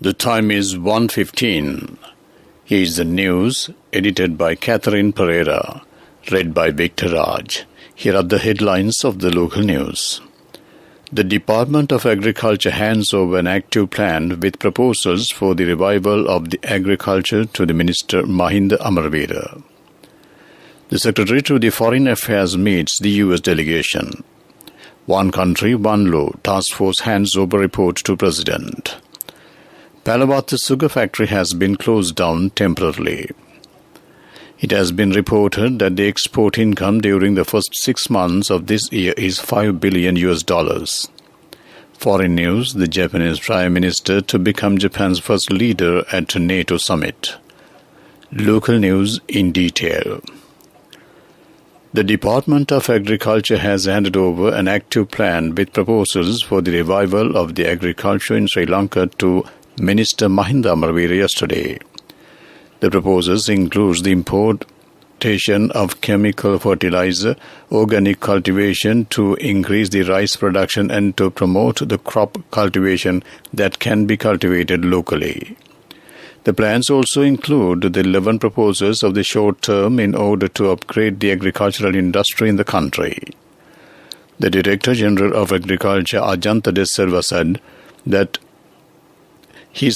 The time is 1:15. Here is the news, edited by Catherine Pereira, read by Victor Raj. Here are the headlines of the local news. The Department of Agriculture hands over an active plan with proposals for the revival of the agriculture to the Minister Mahinda Amarveera. The Secretary to the Foreign Affairs meets the U.S. delegation. One Country, One Law Task Force hands over report to President. Palawatha sugar factory has been closed down temporarily. It has been reported that the export income during the first 6 months of this year is $5 billion. Foreign news, the Japanese Prime Minister to become Japan's first leader at a NATO summit. Local news in detail. The Department of Agriculture has handed over an active plan with proposals for the revival of the agriculture in Sri Lanka to Minister Mahinda Amarveera yesterday. The proposals include the importation of chemical fertilizer, organic cultivation to increase the rice production and to promote the crop cultivation that can be cultivated locally. The plans also include the 11 proposals of the short term in order to upgrade the agricultural industry in the country. The Director General of Agriculture, Ajanta De Silva, said that he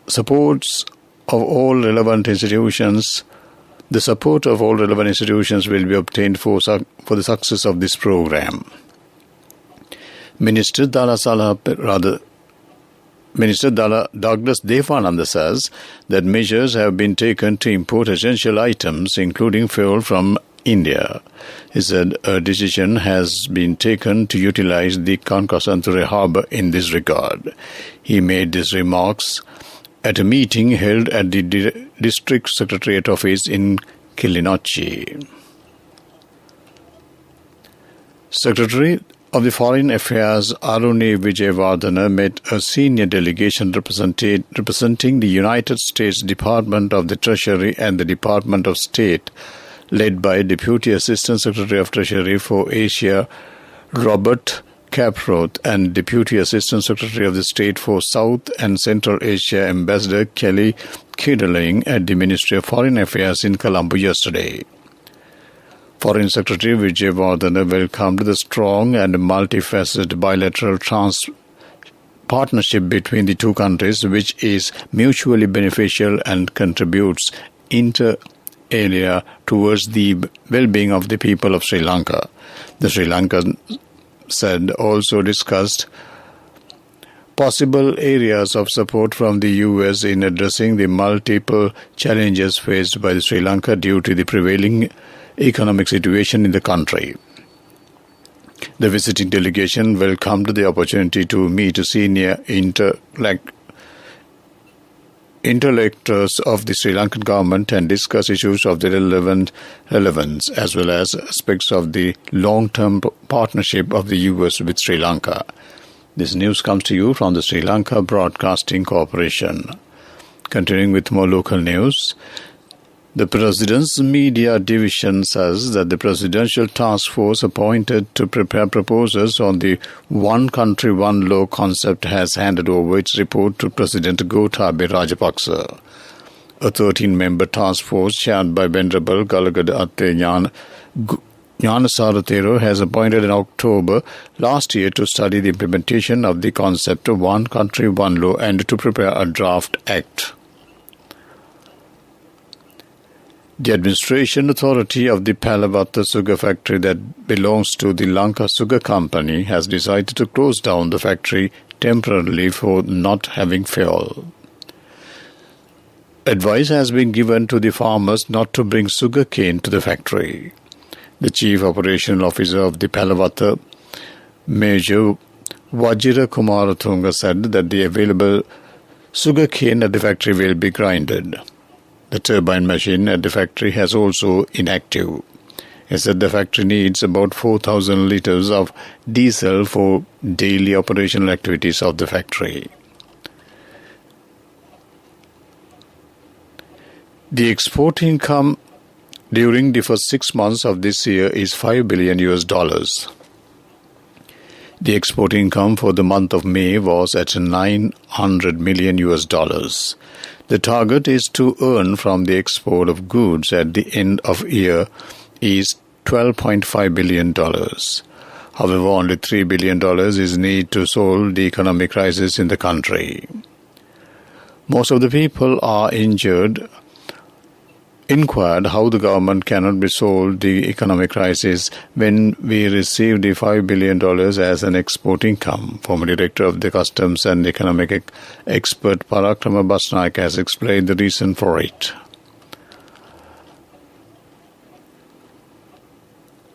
supports of all relevant institutions. The support of all relevant institutions will be obtained for the success of this program. Minister Douglas Devananda says that measures have been taken to import essential items, including fuel, from India. He said a decision has been taken to utilize the Kankasanthuri harbour in this regard. He made these remarks at a meeting held at the District Secretariat Office in Kilinochchi. Secretary of the Foreign Affairs Aruni Vijayawardena met a senior delegation representing the United States Department of the Treasury and the Department of State, led by Deputy Assistant Secretary of Treasury for Asia Robert Caproth and Deputy Assistant Secretary of the State for South and Central Asia Ambassador Kelly Kidderling at the Ministry of Foreign Affairs in Colombo yesterday. Foreign Secretary Vijayawardena welcomed the strong and multifaceted bilateral partnership between the two countries, which is mutually beneficial and contributes inter alia towards the well-being of the people of Sri Lanka. The Sri Lankan said also discussed possible areas of support from the U.S. in addressing the multiple challenges faced by Sri Lanka due to the prevailing economic situation in the country. The visiting delegation welcomed the opportunity to meet senior interlocutors of the Sri Lankan government and discuss issues of the relevance as well as aspects of the long-term partnership of the U.S. with Sri Lanka. This news comes to you from the Sri Lanka Broadcasting Corporation. Continuing with more local news, the President's Media Division says that the Presidential Task Force appointed to prepare proposals on the One Country, One Law concept has handed over its report to President Gotabaya Rajapaksa. A 13-member task force chaired by Venerable Galagada Atte Gnanasaratero has appointed in October last year to study the implementation of the concept of One Country, One Law and to prepare a draft act. The administration authority of the Palawatha sugar factory that belongs to the Lanka Sugar Company has decided to close down the factory temporarily for not having fuel. Advice has been given to the farmers not to bring sugar cane to the factory. The Chief Operational Officer of the Palawatha, Major Vajira Kumarathunga, said that the available sugar cane at the factory will be grinded. The turbine machine at the factory has also inactive. He said the factory needs about 4,000 litres of diesel for daily operational activities of the factory. The export income during the first 6 months of this year is $5 billion. The export income for the month of May was at $900 million. The target is to earn from the export of goods at the end of year is $12.5 billion. However, only $3 billion is needed to solve the economic crisis in the country. Most of the people are inquired how the government cannot be solved the economic crisis when we received the $5 billion as an export income. Former Director of the Customs and Economic Expert Parakrama Basnaik has explained the reason for it.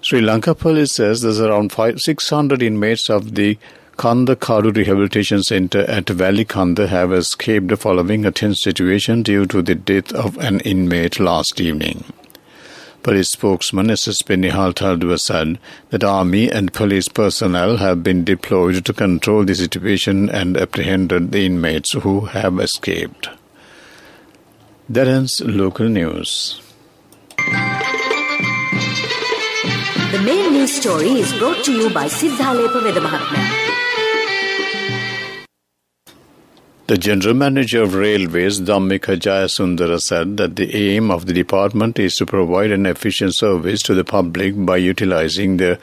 Sri Lanka police says there's around 600 inmates of the Kanda Kadu Rehabilitation Centre at Valley Kanda have escaped following a tense situation due to the death of an inmate last evening. Police spokesman SSP Nihal Taldua said that army and police personnel have been deployed to control the situation and apprehended the inmates who have escaped. That ends local news. The main news story is brought to you by Siddhalepa Vedamahatmya. The General Manager of Railways, Dhammika Jayasundara, said that the aim of the department is to provide an efficient service to the public by utilizing the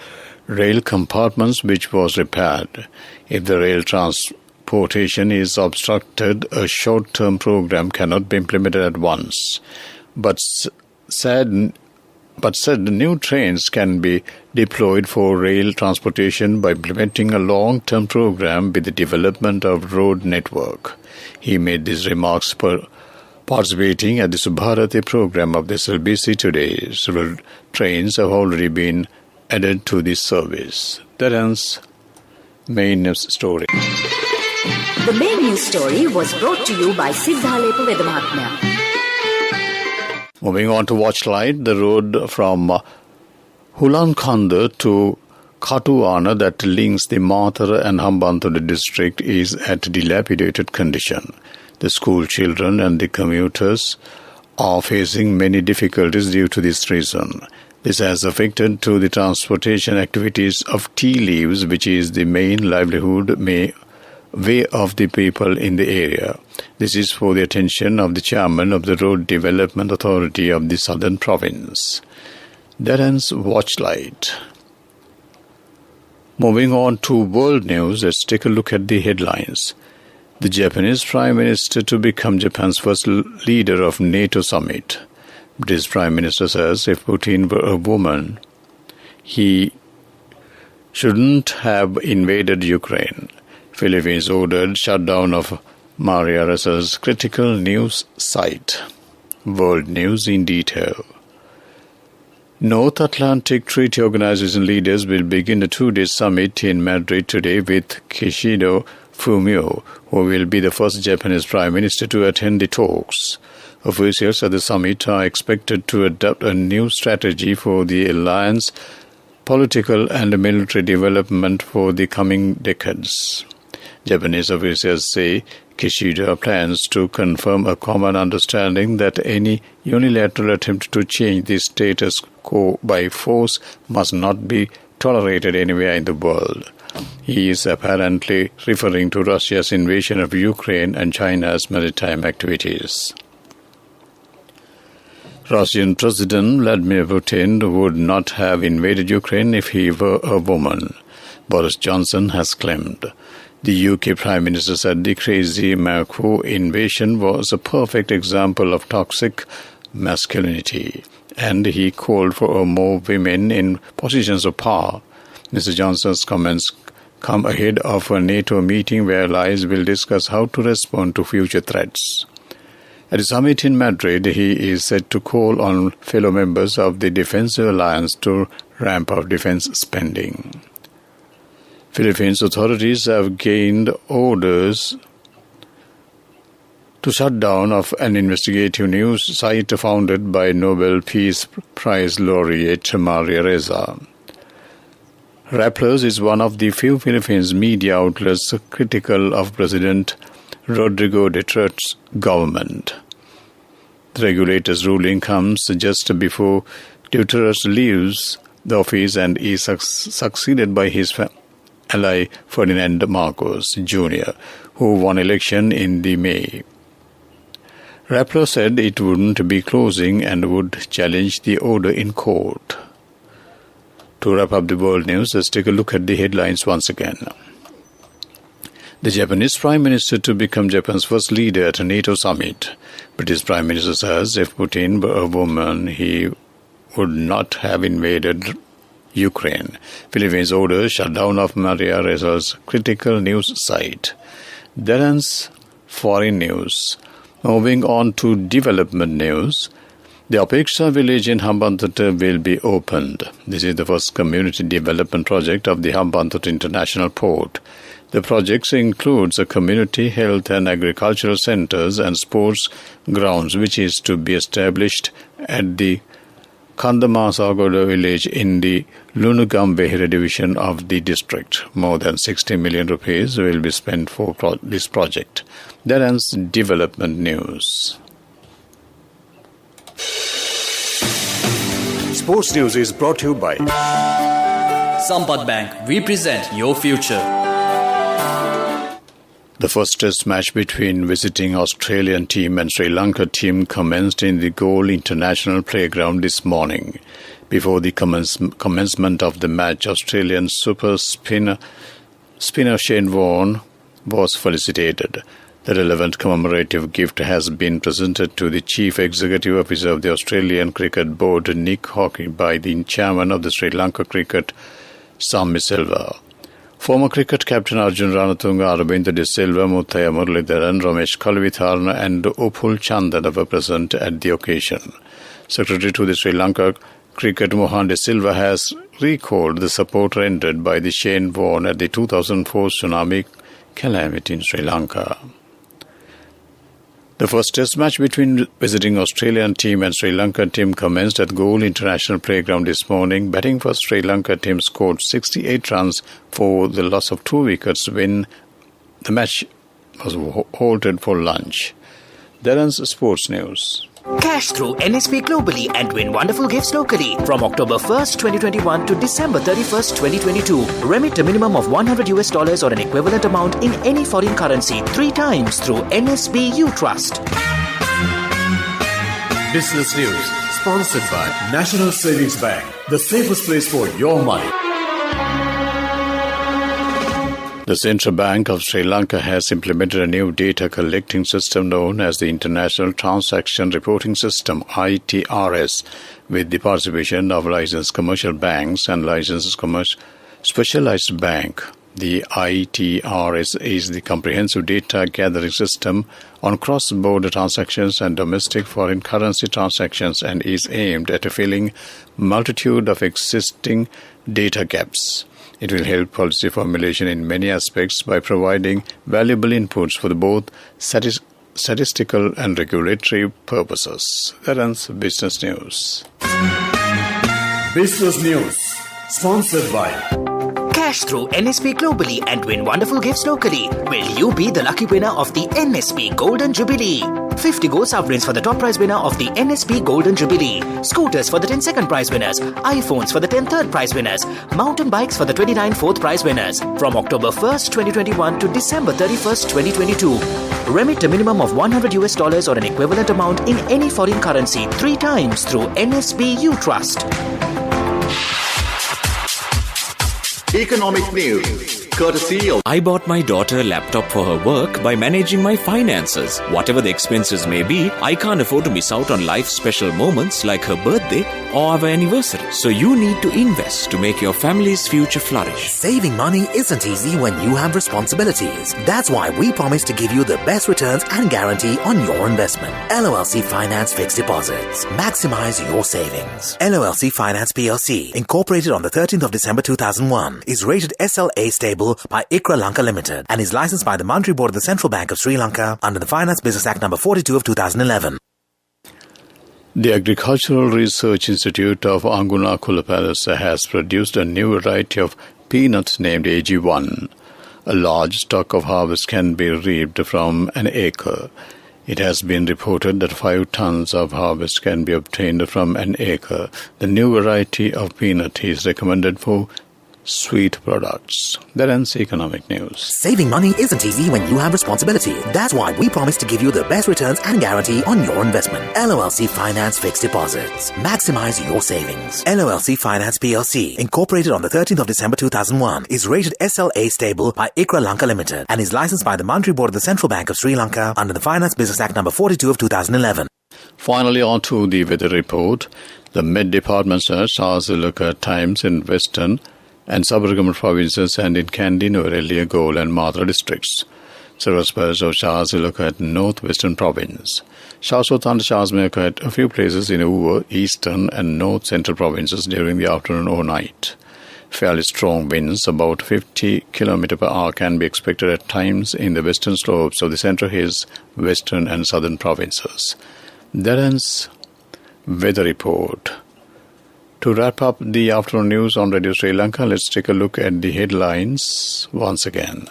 rail compartments which was repaired. If the rail transportation is obstructed, a short-term program cannot be implemented at once. But said new trains can be deployed for rail transportation by implementing a long-term program with the development of road network. He made these remarks participating at the Subharati program of the SLBC today. Several trains have already been added to this service. That ends main news story. The main news story was brought to you by Siddhalepa Vedamahatmya. Moving on to Watchlight, the road from Hulankanda to Katuana that links the Mathura and Hambantota district is at dilapidated condition. The school children and the commuters are facing many difficulties due to this reason. This has affected to the transportation activities of tea leaves, which is the main livelihood way of the people in the area. This is for the attention of the chairman of the Road Development Authority of the Southern Province. That ends Watchlight. Moving on to world news, let's take a look at the headlines. The Japanese Prime Minister to become Japan's first leader of NATO summit. British Prime Minister says if Putin were a woman, he shouldn't have invaded Ukraine. Philippines ordered shutdown of Maria Resa's critical news site. World news in detail. North Atlantic Treaty Organization leaders will begin a two-day summit in Madrid today with Kishida Fumio, who will be the first Japanese Prime Minister to attend the talks. Officials at the summit are expected to adopt a new strategy for the alliance, political and military development for the coming decades. Japanese officials say Kishida plans to confirm a common understanding that any unilateral attempt to change the status quo by force must not be tolerated anywhere in the world. He is apparently referring to Russia's invasion of Ukraine and China's maritime activities. Russian President Vladimir Putin would not have invaded Ukraine if he were a woman, Boris Johnson has claimed. The UK Prime Minister said the crazy Moscow invasion was a perfect example of toxic masculinity, and he called for more women in positions of power. Mr. Johnson's comments come ahead of a NATO meeting where allies will discuss how to respond to future threats. At a summit in Madrid, he is set to call on fellow members of the Defensive Alliance to ramp up defense spending. Philippines authorities have gained orders to shut down of an investigative news site founded by Nobel Peace Prize laureate Maria Ressa. Rappler's is one of the few Philippines media outlets critical of President Rodrigo Duterte's government. The regulator's ruling comes just before Duterte leaves the office and is succeeded by his ally Ferdinand Marcos Jr., who won election in the May. Rappler said it wouldn't be closing and would challenge the order in court. To wrap up the world news, let's take a look at the headlines once again. The Japanese Prime Minister to become Japan's first leader at a NATO summit. British Prime Minister says if Putin were a woman, he would not have invaded Ukraine. Philippines orders shutdown of Maria Reza's critical news site. That ends foreign news. Moving on to development news. The Apeksha village in Hambantota will be opened. This is the first community development project of the Hambantota International Port. The project includes a community health and agricultural centers and sports grounds, which is to be established at the Kandamasagoda village in the Lunugam-Behira division of the district. More than 60 million rupees will be spent for this project. That ends development news. Sports news is brought to you by Sampath Bank. We present your future. The first test match between visiting Australian team and Sri Lanka team commenced in the Galle International Playground this morning. Before the commencement of the match, Australian super spinner Shane Warne was felicitated. The relevant commemorative gift has been presented to the Chief Executive Officer of the Australian Cricket Board, Nick Hockey, by the Chairman of the Sri Lanka Cricket, Sammy Silva. Former cricket captain Arjun Ranatunga, Arvind De Silva, Muthaya Muralidharan, Ramesh Kalvitharna and Upul Chandana were present at the occasion. Secretary to the Sri Lanka Cricket Mohan De Silva has recalled the support rendered by the Shane Warne at the 2004 tsunami calamity in Sri Lanka. The first test match between visiting Australian team and Sri Lanka team commenced at Galle International Playground this morning. Batting for Sri Lanka team scored 68 runs for the loss of 2 wickets when the match was halted for lunch. That ends sports news. Cash through NSP globally and win wonderful gifts locally. From October 1st, 2021 to December 31st, 2022. Remit a minimum of $100 or an equivalent amount in any foreign currency 3 times through NSB U Trust. Business News, sponsored by National Savings Bank, the safest place for your money. The Central Bank of Sri Lanka has implemented a new data collecting system known as the International Transaction Reporting System, ITRS, with the participation of licensed commercial banks and licensed specialized bank. The ITRS is the comprehensive data gathering system on cross-border transactions and domestic foreign currency transactions and is aimed at filling multitude of existing data gaps. It will help policy formulation in many aspects by providing valuable inputs for both statistical and regulatory purposes. That ends Business News. Business News, sponsored by Cash through NSP globally and win wonderful gifts locally. Will you be the lucky winner of the NSP Golden Jubilee? 50 gold sovereigns for the top prize winner of the NSP Golden Jubilee. Scooters for the 10 second prize winners. iPhones for the 10 third prize winners. Mountain bikes for the 29 fourth prize winners. From October 1st, 2021 to December 31st, 2022. Remit a minimum of $100 or an equivalent amount in any foreign currency 3 times through NSB U Trust. Economic News, courtesy of I bought my daughter a laptop for her work by managing my finances. Whatever the expenses may be, I can't afford to miss out on life's special moments like her birthday or our anniversary. So you need to invest to make your family's future flourish. Saving money isn't easy when you have responsibilities. That's why we promise to give you the best returns and guarantee on your investment. LOLC Finance Fixed Deposits. Maximize your savings. LOLC Finance PLC, incorporated on the 13th of December 2001, is rated SLA stable by ICRA Lanka Limited and is licensed by the Monetary Board of the Central Bank of Sri Lanka under the Finance Business Act No. 42 of 2011. The Agricultural Research Institute of Anguna Kulapalasa has produced a new variety of peanuts named AG1. A large stock of harvest can be reaped from an acre. It has been reported that 5 tons of harvest can be obtained from an acre. The new variety of peanut is recommended for sweet products. That ends economic news. Saving money isn't easy when you have responsibility. That's why we promise to give you the best returns and guarantee on your investment. LOLC Finance Fixed Deposits. Maximize your savings. LOLC Finance PLC, incorporated on the 13th of December 2001, is rated SLA stable by ICRA Lanka Limited and is licensed by the Monetary Board of the Central Bank of Sri Lanka under the Finance Business Act number 42 of 2011. Finally, on to the weather report. The Met Department says showers will occur at times in western and suburban provinces and in Kandy, Nuwara, Galle and Madra districts. Several spells of showers will occur at northwestern province. Showers or thunder showers may occur at a few places in Uva, eastern and north central provinces during the afternoon or night. Fairly strong winds, about 50 km per hour, can be expected at times in the western slopes of the Central Hills, western and southern provinces. That ends weather report. To wrap up the afternoon news on Radio Sri Lanka, let's take a look at the headlines once again.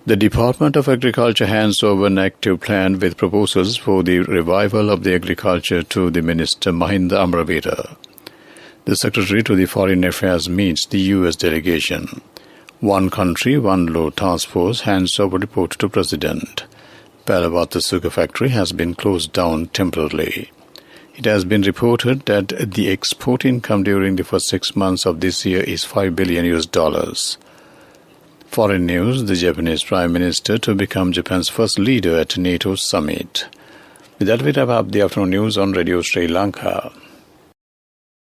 The Department of Agriculture hands over an active plan with proposals for the revival of the agriculture to the Minister Mahinda Amravira. The Secretary to the Foreign Affairs meets the U.S. delegation. One Country, One Law Task Force hands over report to President. Palavatta Sugar Factory has been closed down temporarily. It has been reported that the export income during the first 6 months of this year is $5 billion. Foreign news, the Japanese Prime Minister to become Japan's first leader at NATO summit. With that, we wrap up the afternoon news on Radio Sri Lanka.